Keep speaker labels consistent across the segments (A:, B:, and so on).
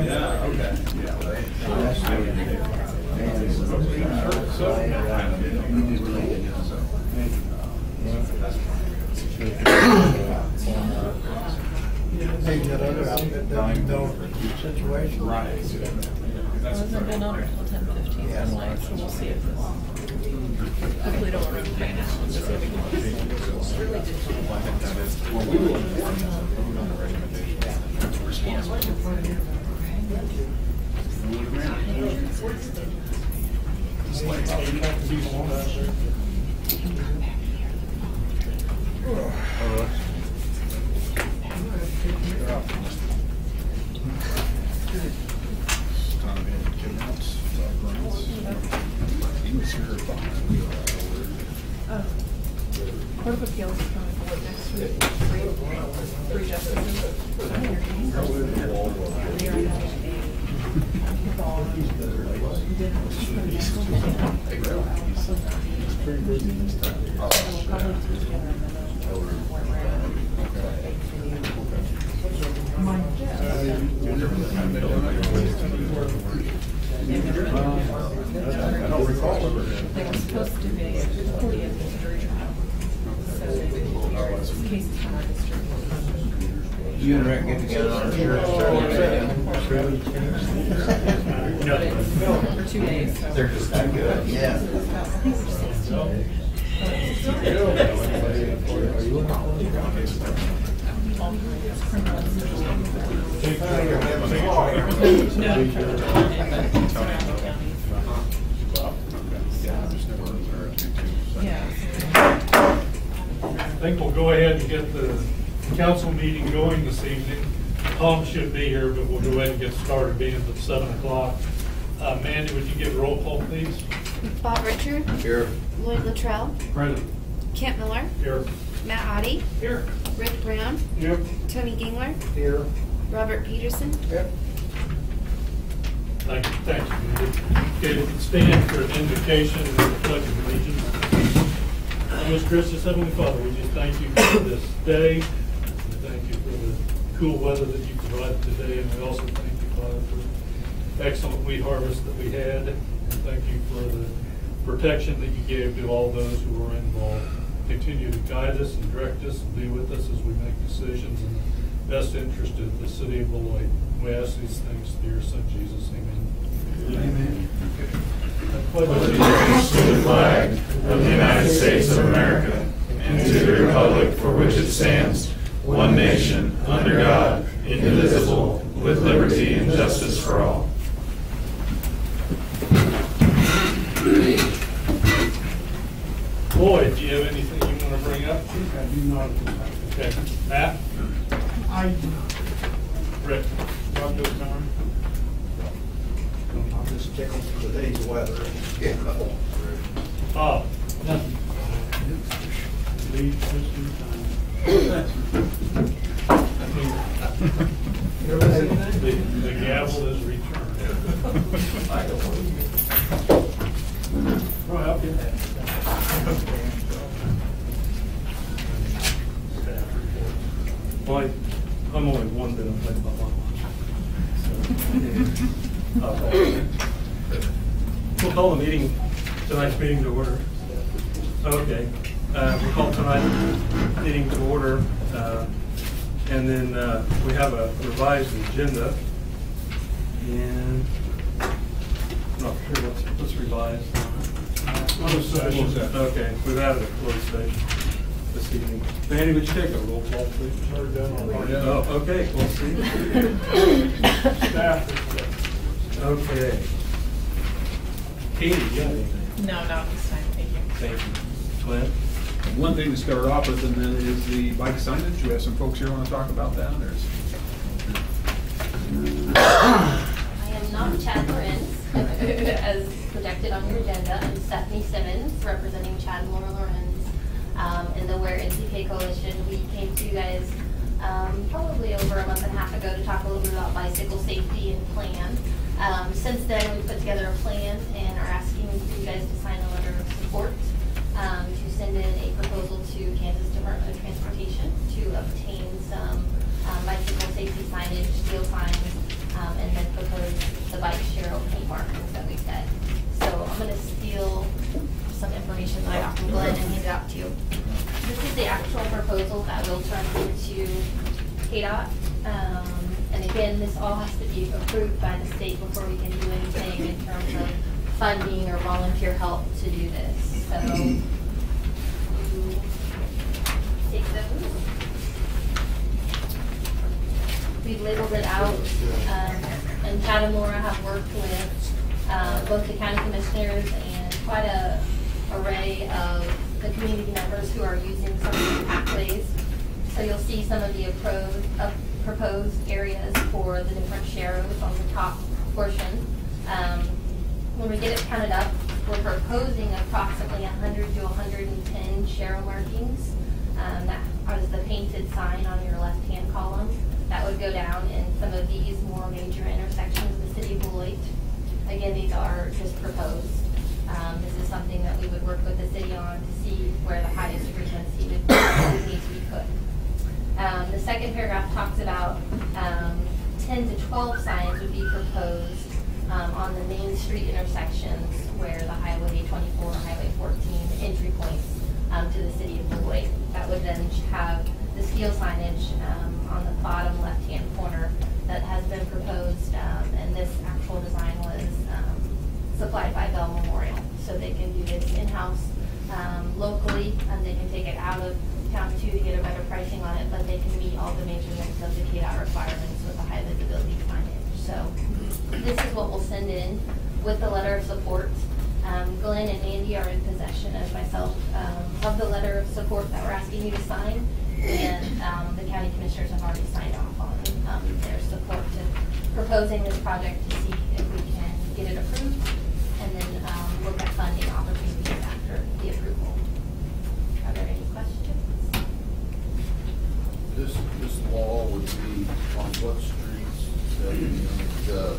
A: Yeah, okay.
B: Maybe that other outfit doesn't know the situation.
A: Right.
C: Hasn't been on until 10:15 tonight, so we'll see if this. Hopefully, don't run right now. We'll see if we can. It's really good. Court of Appeals is coming forward next week. Three justices. They are having
A: I don't recall ever.
C: They were supposed to be 40th jury trial. So the case is from our district.
B: You and Rick get together on a shirt.
C: For 2 days. So.
B: They're just that good. Yeah.
C: I think we're 16.
D: I think we'll go ahead and get the council meeting going this evening. Tom should be here, but we'll go ahead and get started being at 7 o'clock. Mandy, would you give a roll call, please?
E: Bob Richard.
A: Here.
E: Lloyd Luttrell.
D: Present.
E: Kent Miller.
D: Here.
E: Matt Oddie.
D: Here.
E: Rick Brown.
D: Yep.
E: Tony Gingler.
B: Here.
E: Robert Peterson.
B: Yep.
D: Thank you, Mandy. Okay, we can stand for an invocation and the pledge of allegiance. Most gracious Heavenly Father, we just thank you for this day. We thank you for the cool weather that you provided today, and we also thank you, Father, for the excellent wheat harvest that we had. And thank you for the protection that you gave to all those who were involved. Continue to guide us and direct us and be with us as we make decisions in the best interest of the city of Beloit. We ask these things through your Son, Jesus. Amen.
B: Amen.
F: Allegiance to the flag of the United States of America and to the republic for which it stands, one nation, under God, indivisible, with liberty and justice for all.
D: Lloyd, do you have anything you want to bring up?
B: I do not.
D: Okay. Matt?
B: I
D: Rick?
B: about this time. I'm just checking for today's weather.
D: Oh.
B: Nothing. Leave just in time.
D: The gavel is returned.
B: Right, I'll get that.
D: Well, I'm only one bit of about my We'll call the meeting, tonight's meeting to order. Okay, we'll call tonight's meeting to order, and then we have a revised agenda, and I'm not sure what's revised.
B: Closed session.
D: Okay, we've added a closed session this evening. Mandy, would you take a roll call, please? Oh, okay, we'll see.
B: Staff.
D: Okay. Katie, you got anything?
C: No, not this time. Thank you.
D: Thank you. Clint?
A: One thing to start off with, and then is the bike signage. We have some folks here want to talk about that.
G: I am not Chad Lorenz, as projected on your agenda. I'm Stephanie Simmons, representing Chad Moore Lorenz in the Wear NCK Coalition. We came to you guys probably over a month and a half ago to talk a little bit about bicycle safety and plan. Since then, we put together a plan and are asking for you guys to sign a letter of support to send in a proposal to Kansas Department of Transportation to obtain some bicycle safety signage, steel signs, and then Glenn and hand it out to you. This is the actual proposal that will turn into KDOT. And again, this all has to be approved by the state before we can do anything in terms of funding or volunteer help to do this. So you take those. We've labeled it out, and Chad and Laura have worked with both the county commissioners and quite a array of the community members who are using some of these pathways. So you'll see some of the proposed areas for the different sharrows on the top portion. When we get it counted up, we're proposing approximately 100 to 110 sharrow markings. That is the painted sign on your left-hand column. That would go down in some of these more major intersections of the city of Beloit. Again, these are just proposed. This is something that we would work with the city on to see where the highest frequency would need to be put. The second paragraph talks about 10 to 12 signs would be proposed on the main street intersections where the Highway 24 or Highway 14 entry points to the city of Beloit. That would then have the steel signage on the bottom left-hand corner that has been proposed, and this actual design was supplied by Bell Memorial. So they can do this in-house locally, and they can take it out of town too to get a better pricing on it, but they can meet all the measurements of the KDOT requirements with the high visibility signage. So this is what we'll send in with the letter of support. Glenn and Andy are in possession, as myself, of the letter of support that we're asking you to sign, and the county commissioners have already signed off on their support to proposing this project to see if we can get it approved, and then look at funding opportunities after the approval. Are there any questions?
B: This wall would be on what streets? The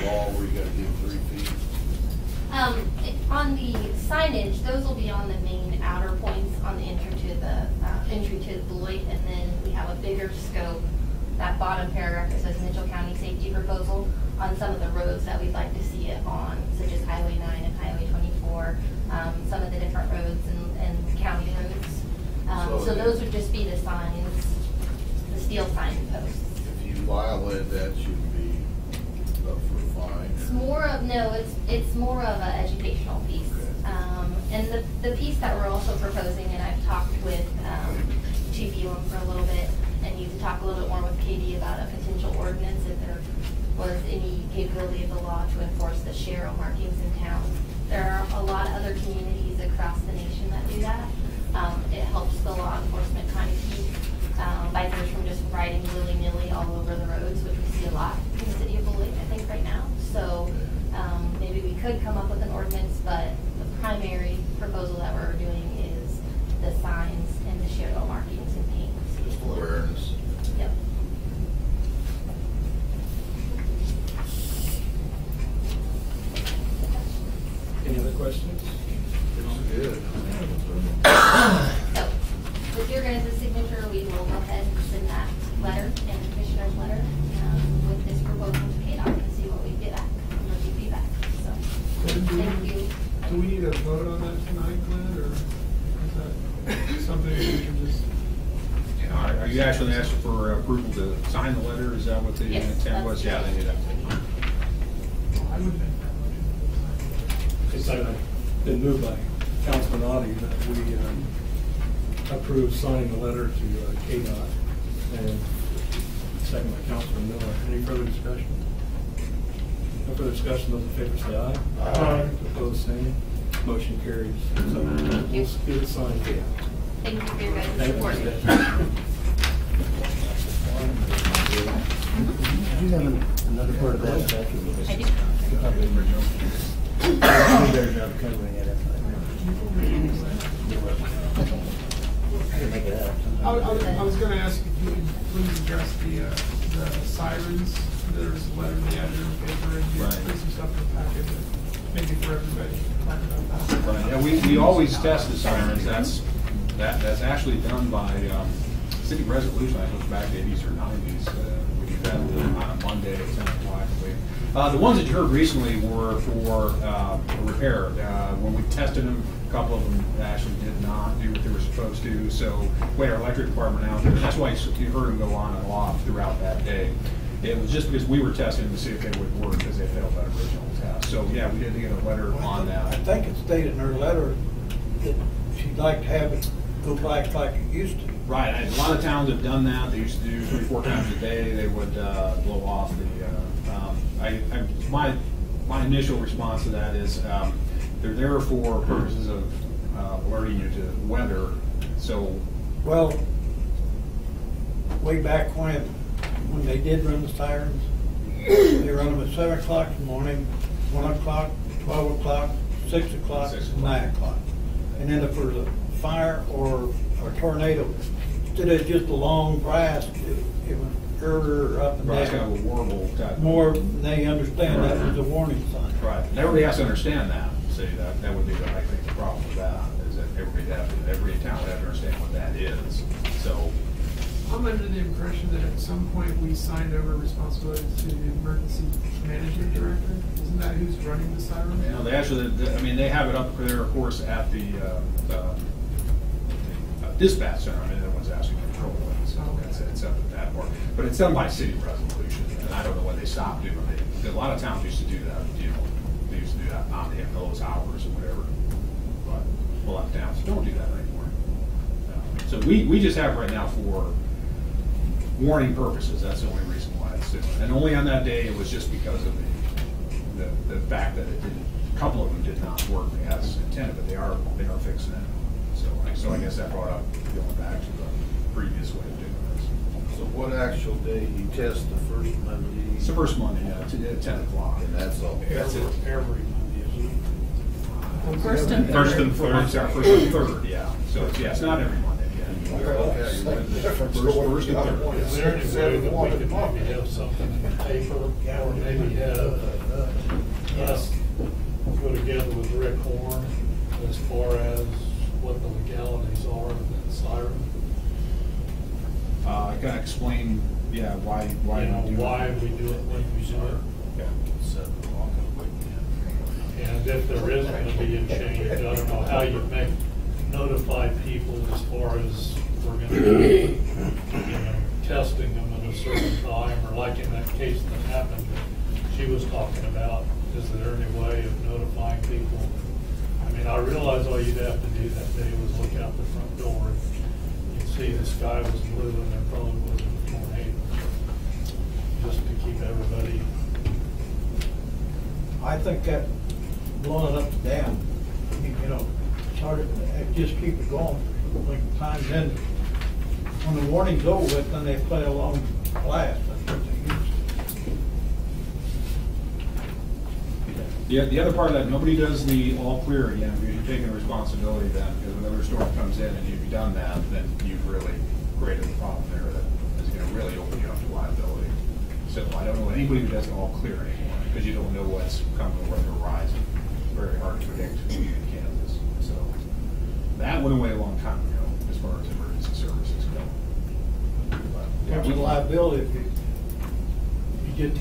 B: wall where you gotta give 3 feet?
G: On the signage, those will be on the main outer points on the entry to Beloit, and then we have a bigger scope. That bottom paragraph that says Mitchell County Safety Proposal on some of the roads that we'd like to see it on, such as Highway 9 and Highway 24, some of the different roads and county roads. So those would just be the signs, the steel sign posts.
B: If you violate that, you'd be up for a fine.
G: It's more of, no, it's more of an educational piece. And the piece that we're also proposing, and I've talked with Chief Elam for a little bit, and need to talk a little bit more with Katie about a potential ordinance if there was any capability of the law to enforce the sharrow markings in town. There are a lot of other communities across the nation that do that. It helps the law enforcement kind of keep bikers from just riding willy-nilly all over the roads, which we see a lot in the city of Beloit, I think, right now. So maybe we could come up with an ordinance, but the primary proposal that we're doing is the signs and the sharrow markings and paint.
B: Just awareness.
G: Yep.
A: Any other questions?
B: It's good.
G: So, with your guys' signature, we will go ahead and send that letter and the commissioner's letter with this proposal to KDOT and see what we get back, and review feedback. So, thank you.
A: Do we need a vote on that tonight, Glenn, or is that something we can just? Are you actually asking for approval to sign the letter? Is that what the
G: Yes,
A: intent was? Yeah,
G: that's
A: they need that.
H: I would make that motion. It's been moved by Councilman Audi that we approve signing the letter to KDOT, and second by Councilman Miller. Any further discussion? No further discussion. Those in favor say aye.
D: Aye.
H: Opposed, same. Motion carries. So we'll get it signed.
G: Thank you for your guys'
H: Thank
G: support.
H: you.
B: Do you have another part of that?
G: I do.
I: I was going to ask if you would please address the sirens. There's a letter in the editor paper and
A: Right.
I: put some stuff in the packet, maybe for everybody to talk about that.
A: Right, and we always test the sirens. That's actually done by city resolution. That goes back to 80s or 90s. We do that on a one day at 10 o'clock, I believe. The ones that you heard recently were for repair. When we tested them, a couple of them actually did not do what they were supposed to, so we had our electric department out there. That's why you heard them go on and off throughout that day. It was just because we were testing to see if they would work because they failed that original test. So yeah, we did get a letter on that.
J: I think it stated in her letter that she'd like to have it go back like it used to.
A: Right, a lot of towns have done that. They used to do 3-4 times a day. They would blow off the. My initial response to that is they're there for purposes of alerting you to weather. So,
J: well, way back when they did run the sirens, they run them at 7 o'clock in the morning, 1 o'clock, 12 o'clock, 6 o'clock, 9 o'clock. And then if there's a fire or a tornado, instead of just a long blast, it was further up and
A: right, it's kind
J: down.
A: of a warble type.
J: More than they understand that was a warning sign.
A: Right, and everybody has to understand that. See, that would be, I think, the problem with that, is that every town would have to understand what that is. So,
I: I'm under the impression that at some point we signed over responsibility to the emergency management director. Isn't that who's running the siren?
A: you know, they actually, I mean, they have it up there, of course, at the dispatch center. I mean, no one's asking for control of it, so it's up at that part. But it's done by city resolution, and I don't know when they stopped doing it. A lot of towns used to do that, you know, they used to do that on those hours or whatever. But a lot of towns don't do that anymore. So we just have right now for warning purposes. That's the only reason why it's doing it. And only on that day, it was just because of the fact that it didn't, a couple of them did not work as intended, but they are fixing it. So I guess that brought up going back to the previous way of doing this.
B: So what actual day you test the first Monday?
A: It's the first Monday, yeah, at 10 o'clock.
B: And that's all?
A: That's it.
J: Every Monday, isn't it?
C: First and
A: First and
C: third.
A: third, sorry, first and third, yeah. So it's not every Monday, yeah.
B: Okay, you're right.
A: First and third.
D: Is there any way that we could maybe have something in the paper, or maybe have us go together with Rick Horn as far as what the legalities are of that siren?
A: I gotta explain, yeah, why
D: You know,
A: we do
D: why
A: it.
D: we do it when we do it?
A: Yeah.
B: 7 o'clock on the weekend.
D: And if there is going to be a change, I don't know how you notify people as far as we're going to be, testing them at a certain time, or like in that case that happened that she was talking about. Is there any way of notifying people? I mean, I realize all you'd have to do that day was look out the front door and you'd see the sky was blue and there probably wasn't a tornado. Just to keep everybody.
J: I think that blowing it up and down, you know, it's hard to just keep it going. Like times then, when the warning's over with, then they play a long blast. That's what they use.
A: Yeah, the other part of that, nobody does the all clear again, because you're taking the responsibility then, because when another storm comes in and you've done that, then you've really created a problem there that is gonna really open you up to liability. So I don't know anybody who does an all clear anymore, because you don't know what's coming over the horizon. Very hard to predict in Kansas. So that went away a long time ago, as far as emergency services go. But, yeah,
J: It's a liability if you get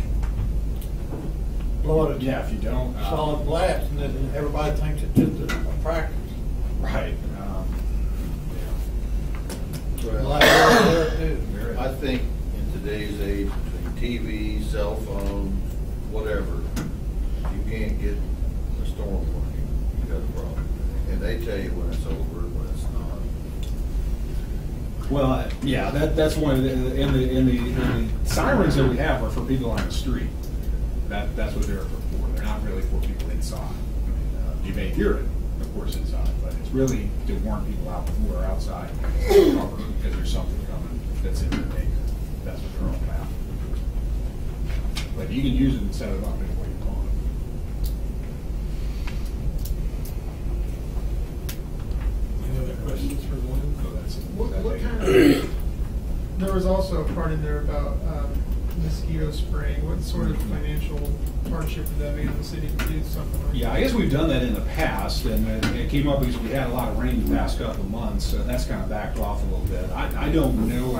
J: blow it
A: Yeah, if you don't.
J: a solid blast, and then everybody thinks it's just a practice.
A: Right.
B: Well,
J: Liability there too.
B: I think in today's age, between TV, cell phone, whatever, you can't get a storm working, you got a problem. And they tell you when it's over, when it's not.
A: Well, yeah, that's one of the, in the sirens that we have are for people on the street. That's what they're for. They're not really for people inside. I mean, you may hear it, of course, inside, but it's really to warn people out who are outside because there's something coming that's in the danger. That's what they're all about. But you can use it and set it up any way you want.
H: Any other questions for Lynn?
A: So that's
I: What kind of, there was also a part in there about mosquito spraying. What sort of financial hardship would that be on the city to do something like that?
A: Yeah, I guess we've done that in the past, and it came up because we had a lot of rain the past couple of months, so that's kind of backed off a little bit. I don't know,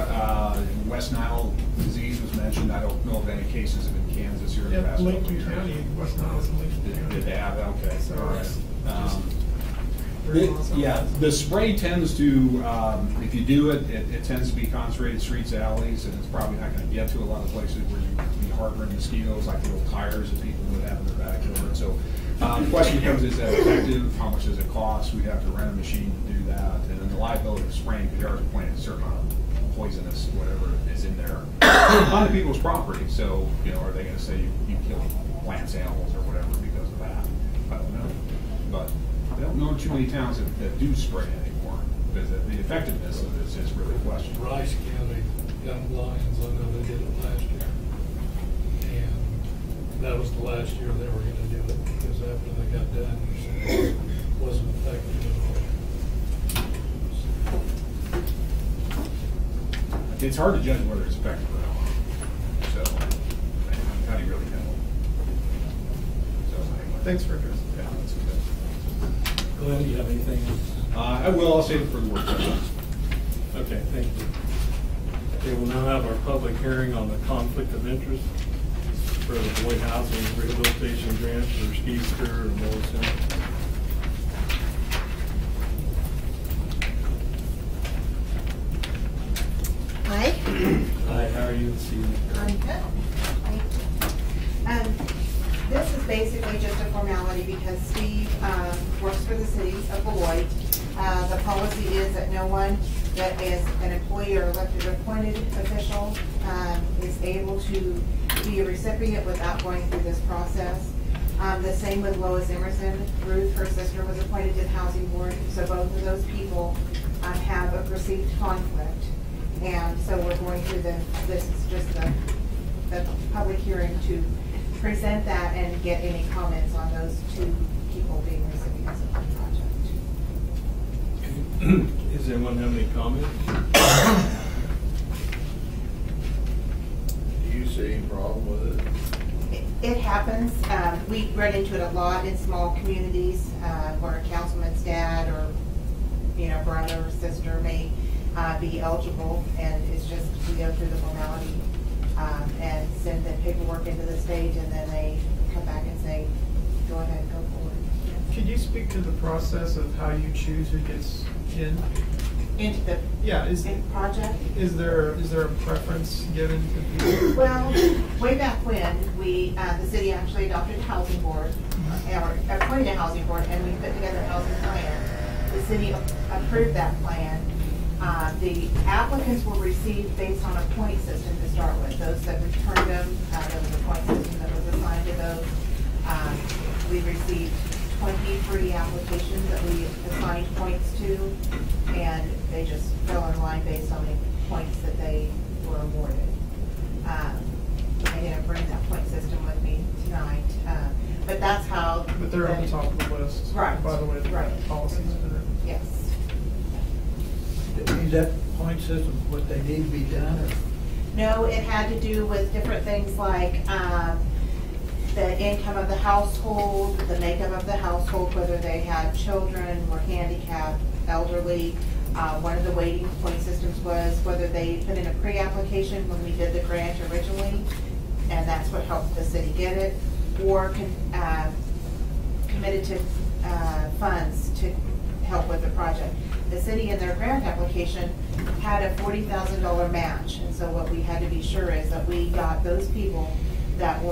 A: West Nile disease was mentioned, I don't know of any cases in Kansas here in the
I: Yeah,
A: past couple of
I: Lincoln
A: years.
I: County, West Nile and Lincoln
A: Did
I: County.
A: they have, okay,
I: So
A: all right.
I: it's just very awesome.
A: Yeah, the spray tends to, if you do it, it tends to be concentrated streets, alleys, and it's probably not gonna get to a lot of places where you can be harboring mosquitoes, like little tires that people would have in their backyard. So, the question becomes, is that effective? How much does it cost? We'd have to rent a machine to do that. And then the liability of spraying, because you already planted a certain amount of poisonous, whatever is in there, on the people's property. So, you know, are they gonna say you kill plants, animals, or whatever because of that? I don't know. But I don't know too many towns that do spray anymore, because the effectiveness of this is really questioned.
D: Rice County, Young Lions, I know they did it last year. And that was the last year they were gonna do it, because after they got done, it wasn't effective at
A: It's hard to judge whether it's effective or not. So, how do you really know? So, anyway.
I: Thanks for addressing.
A: Yeah, that's good.
H: Glenn, do you have anything?
A: I will, I'll save it for the work session.
H: Okay, thank you. Okay, we'll now have our public hearing on the conflict of interest for the Boyd Housing Rehabilitation Grant for Skeester and Lois Center.
K: Hi.
H: Hi, how are you this evening?
K: I'm good. Thank you. This is basically just a formality because Steve works for the city of Beloit. The policy is that no one that is an employee or elected or appointed official is able to be a recipient without going through this process. The same with Lois Emerson. Ruth, her sister, was appointed to the housing board, so both of those people have a perceived conflict. And so we're going through this is just the public hearing to present that and get any comments on those two people being recipients of the project.
H: Does anyone have any comments?
B: Do you see any problem with it?
K: It happens. We run into it a lot in small communities where a councilman's dad or, brother or sister may be eligible, and it's just, we go through the formality and send the paperwork into the state, and then they come back and say, go ahead, go forward.
I: Could you speak to the process of how you choose who gets in?
K: Into the project?
I: Is there a preference given to people?
K: Well, way back when, the city actually adopted a housing board, or appointed a housing board, and we put together a housing plan. The city approved that plan. The applicants were received based on a point system to start with. Those that returned them, there was a point system that was assigned to those. We received 23 applications that we assigned points to, and they just fell in line based on the points that they were awarded. I didn't bring that point system with me tonight, but that's how.
I: But they're on the top of the list.
K: Right.
I: By the way, the
K: Right.
I: policies for it.
K: Yes.
J: Is that point system what they need to be done, or?
K: No, it had to do with different things like the income of the household, the makeup of the household, whether they had children, were handicapped, elderly. One of the weighting point systems was whether they put in a pre-application when we did the grant originally, and that's what helped the city get it, or committed to funds to help with the project. The city in their grant application had a $40,000 match, and so what we had to be sure is that we got those people that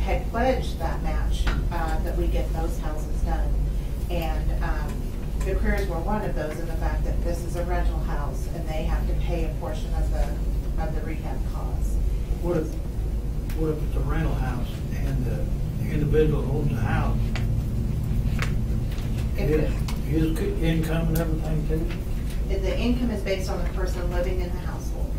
K: had pledged that match, that we get those houses done. And the Careers were one of those, in the fact that this is a rental house and they have to pay a portion of the rehab costs.
J: What if it's a rental house and the individual owns the house? His income and everything too?
K: The income is based on the person living in the household.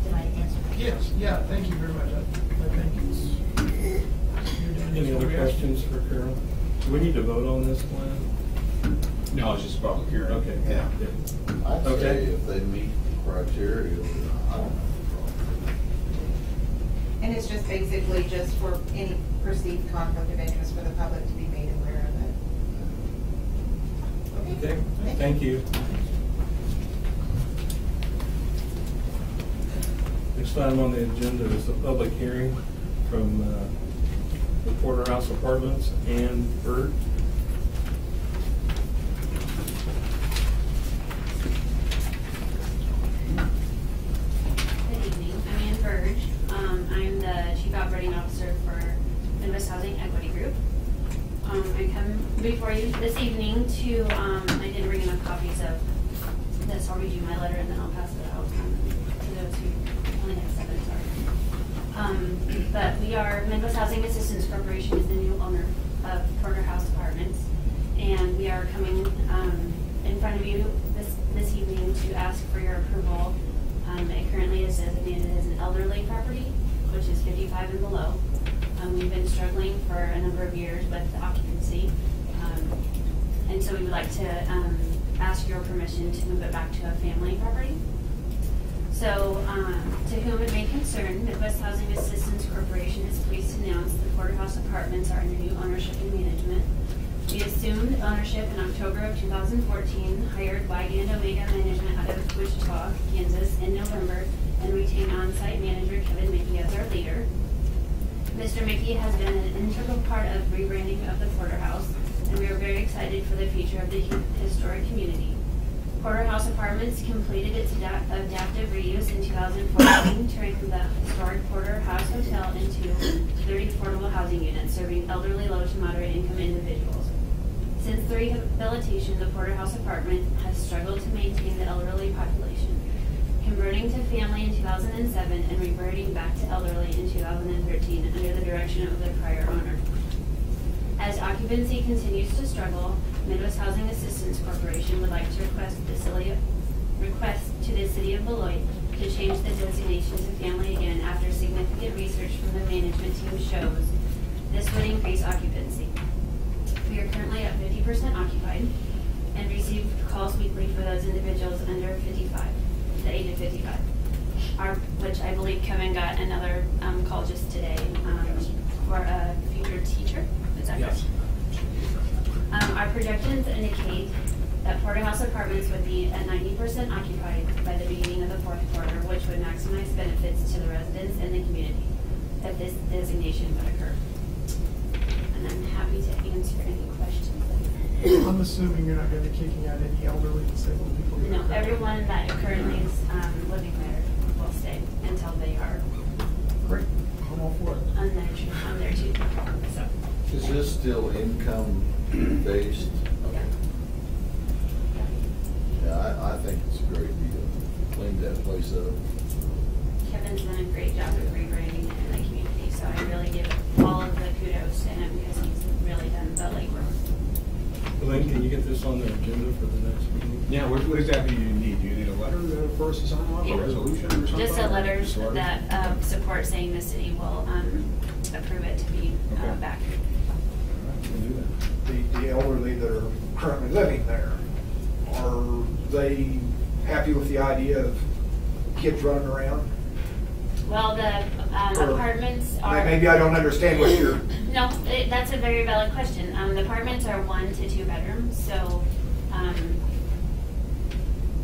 K: Did I answer that?
I: Yes, yeah, thank you very much. I think it's.
H: Any other questions for Carol? Do we need to vote on this plan?
A: No, it's just a public hearing.
H: Okay.
B: Yeah. I'd
H: Okay.
B: say if they meet the criteria, I don't have a problem.
K: And it's just basically just for any perceived conflict of interest for the public to be made aware of it.
H: Okay, thank you. Next item on the agenda is the public hearing from the Porterhouse Apartments and Bird.
L: Good evening, I'm Ann Burge. I'm the Chief Operating Officer for Midwest Housing Equity Group. I come before you this evening to, I did bring enough copies of this. I'll read you my letter and then I'll pass it out to those who only have 7, sorry. But we are, Midwest Housing Assistance Corporation is the new owner of Porterhouse Apartments. And we are coming in front of you this evening to ask for your approval. It currently is designated as an elderly property, which is 55 and below. We've been struggling for a number of years with the occupancy. And so we would like to ask your permission to move it back to a family property. So, to whom it may concern, Midwest Housing Assistance Corporation is pleased to announce the Porterhouse Apartments are under new ownership and management. We assumed ownership in October of 2014, hired Wygand Omega Management out of Wichita, Kansas in November, and retained on-site manager Kevin Mickey as our leader. Mr. Mickey has been an integral part of rebranding of the Porterhouse, and we are very excited for the future of the historic community. Porterhouse Apartments completed its adaptive reuse in 2014, turning the historic Porterhouse Hotel into 30 affordable housing units, serving elderly, low to moderate income individuals. Since the rehabilitation, the Porterhouse Apartment has struggled to maintain the elderly population, converting to family in 2007 and reverting back to elderly in 2013 under the direction of the prior owner. As occupancy continues to struggle, Midwest Housing Assistance Corporation would like to request to the City of Beloit to change the designation to family again after significant research from the management team shows this would increase occupancy. We are currently at 50% occupied and receive calls weekly for those individuals under 55, the age of 55. Which I believe Kevin got another call just today for a future teacher. Is that correct? Yes. Our projections indicate that Porterhouse Apartments would be at 90% occupied by the beginning of the 4th quarter, which would maximize benefits to the residents and the community if this designation would occur. And I'm happy to answer any questions.
I: I'm assuming you're not going to be kicking out any elderly disabled people.
L: No, everyone that currently is living there will stay until they are
I: great. I'm all for it.
L: on their treatment. So.
B: Is this still income based?
L: Yeah.
B: Yeah, I think it's a great deal. Cleaned that place up.
L: Kevin's done a great job of rebranding it in the community, so I really give all of the kudos to him because he's really done the labor.
H: Elaine, can you get this on the agenda for the next meeting?
A: Yeah, what exactly do you need? Do you need a letter for us to sign off,
L: Yeah.
A: a resolution or something?
L: Just a letter
A: Just a letter?
L: that support saying the city will approve it to be
A: Okay.
L: back.
A: All right, we'll do that.
M: The elderly that are currently living there, are they happy with the idea of kids running around?
L: Well, the
M: Or
L: apartments are.
M: Maybe I don't understand what you're...
L: No, that's a very valid question. The apartments are 1 to 2 bedrooms, so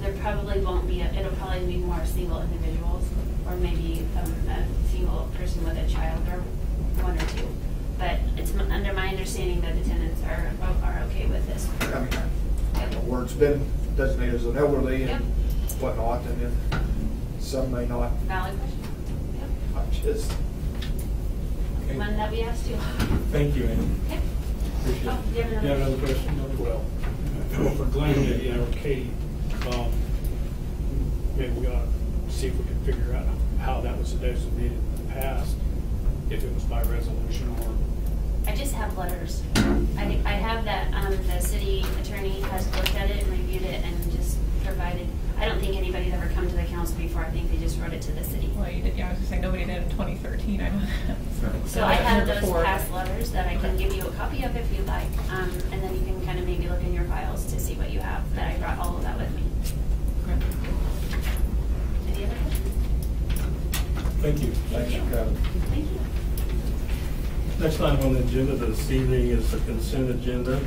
L: there probably won't be, it'll probably be more single individuals, or maybe a single person with a child, or 1 or 2. But it's under my understanding that the tenants are okay with this.
M: I mean, where it's been designated as an elderly and whatnot, and then some may not.
L: Valid question.
M: I'm just...
H: Okay.
L: One that we asked you.
H: Thank you, Ann.
L: Okay.
H: Appreciate
L: Oh,
H: it.
L: do you have
H: You have
L: another
H: another question?
D: Well, for Glenda or Katie, maybe we ought to see if we can figure out how that was designated in the past, if it was by resolution or.
L: I just have letters. I have that the city attorney has looked at it and reviewed it and just provided. I don't think anybody's ever come to the council before. I think they just wrote it to the city.
C: Well, you did, yeah, I was just saying nobody did in 2013. I know that.
L: So I have those
C: Before.
L: past letters that I can give you a copy of if you'd like, and then you can kind of maybe look in your files to see what you have. That I brought all of that with me. Any other questions?
H: Thank you. Thanks for coming.
L: Thank you.
H: Next item on the agenda this evening is the consent agenda.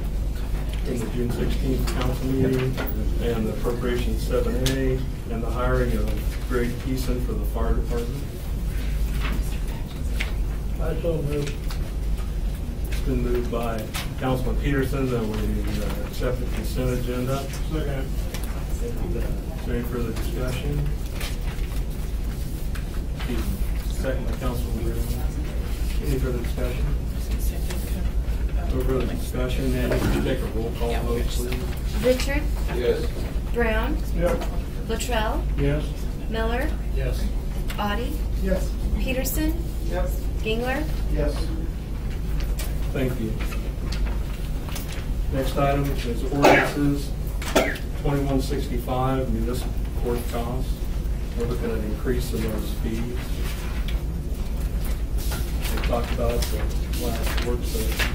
H: in the June 16th council meeting, and the appropriation 7A, and the hiring of Greg Keeson for the fire department.
J: I so moved.
H: It's been moved by Councilman Peterson that we accept the consent agenda.
I: Second.
H: And, is there any further discussion? Excuse me. Second by Councilman Brown. Any further discussion? No further discussion. Nancy, could you take a roll call vote, please?
E: Richard,
B: Yes.
E: Brown,
I: Yep.
E: Luttrell,
H: Yes.
E: Miller,
D: Yes.
E: Audi,
I: Yes.
E: Peterson,
I: Yep.
E: Gingler,
M: Yes.
H: Thank you. Next item is ordinances, 2165 municipal court costs. We're looking at an increase in those fees. We talked about it the last work session.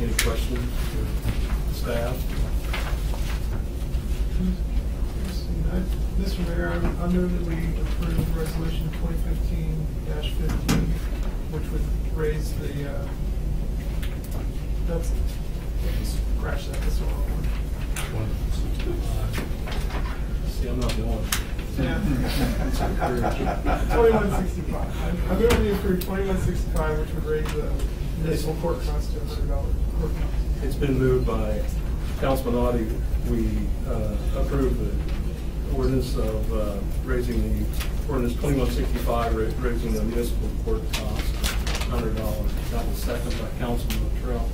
H: Any questions for staff?
I: Mr. Mayor, I move that we approve resolution 2015-15, which would raise the, that's, scratch that, that's the wrong one.
H: See, I'm not the one.
I: Yeah. 2165. I move we approve 2165, which would raise the municipal court cost to $100 court cost.
H: It's been moved by Councilman Audi. We approve the ordinance of raising the ordinance 2165, raising the municipal court cost $100. That was seconded by Councilman Luttrell.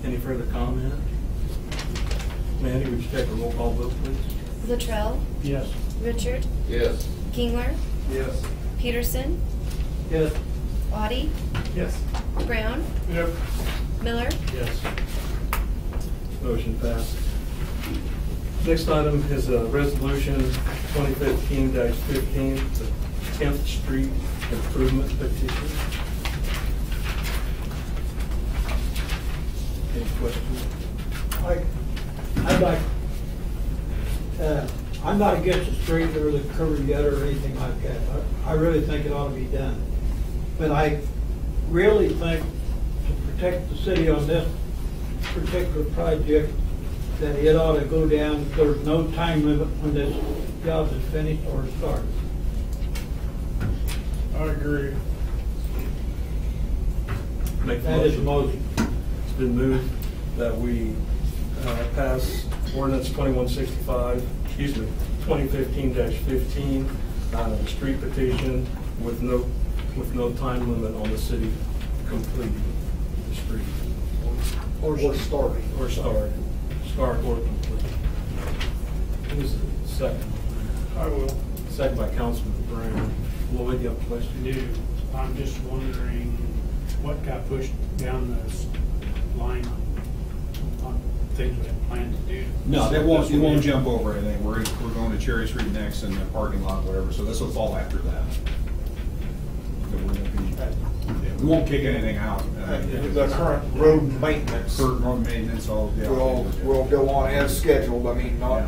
H: Any further comment? Mandy, would you take a roll call vote, please?
E: Luttrell,
H: Yes.
E: Richard,
B: Yes.
E: Gingler,
M: Yes.
E: Peterson,
J: Yes.
E: Audi,
I: Yes.
E: Brown,
I: Yep.
E: Miller,
H: Yes. Motion passes. Next item is a resolution 2015-15, the 10th Street improvement petition. Any questions?
J: I'd like, I'm not against the street or the curb gutter or anything like that. I really think it ought to be done. But I really think to protect the city on this particular project, that it ought to go down, there's no time limit when this job is finished or starts.
I: I agree.
H: Make the
J: That is a
H: motion.
J: motion.
H: It's been moved that we pass ordinance 2015-15, the street petition with no time limit on the city completing the street.
M: Or starting.
H: Or start or complete. Who's the second?
D: I will.
H: Second by Councilman Brown. Lloyd, you have a question?
N: No, I'm just wondering what got pushed down this line on things we had planned to do.
A: No, it won't jump over anything. We're going to Cherry Street next in the parking lot, whatever, so this will fall after that. We won't kick anything out.
M: The current road maintenance
A: Current road maintenance, all. Yeah,
M: will go on as scheduled, I mean, not.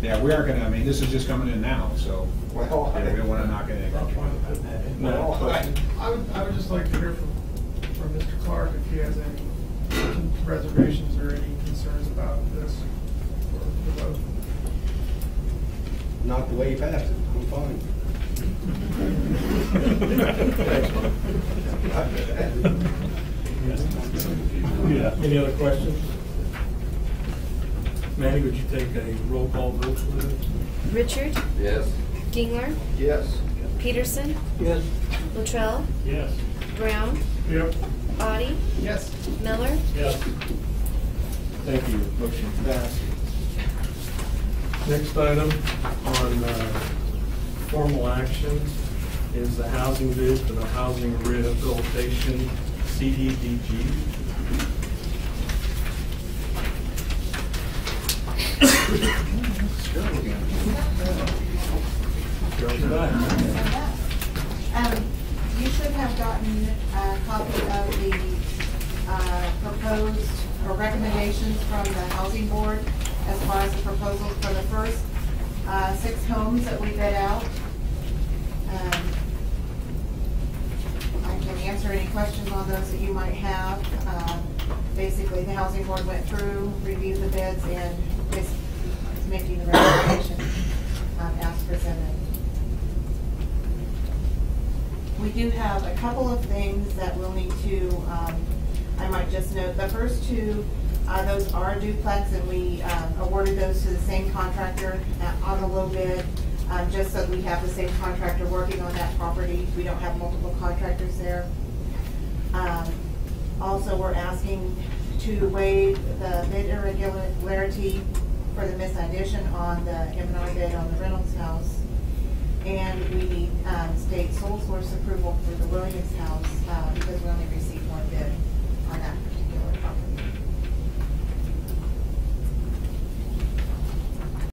A: Yeah, we aren't gonna, I mean, this is just coming in now, so.
M: Well,
A: Yeah, we don't wanna knock anything out.
H: No.
I: I would just like to hear from Mr. Clark if he has any reservations or any concerns about this for the vote.
M: Not the way you passed it, I'm fine.
H: Any other questions? Manny, would you take a roll call vote, please?
E: Richard,
B: Yes.
E: Gingler,
M: Yes.
E: Peterson,
J: Yes.
E: Luttrell,
D: Yes.
E: Brown,
I: Yep.
E: Audi,
I: Yes.
E: Miller,
D: Yes.
H: Thank you. Motion passes. Next item on formal action is the housing bid for the housing rehabilitation CDBG.
K: You should have gotten a copy of the proposed or recommendations from the housing board as far as the proposals for the first 6 homes that we bid out. I can answer any questions on those that you might have. Basically, the housing board went through, reviewed the bids, and is making the recommendation as presented. We do have a couple of things that we'll need to, I might just note, the first two, those are duplex, and we awarded those to the same contractor on the low bid, just so we have the same contractor working on that property. We don't have multiple contractors there. Also, we're asking to waive the bid irregularity for the misaddition on the M&R bid on the Reynolds house. And we need state sole source approval for the Williams house because we only received one bid on that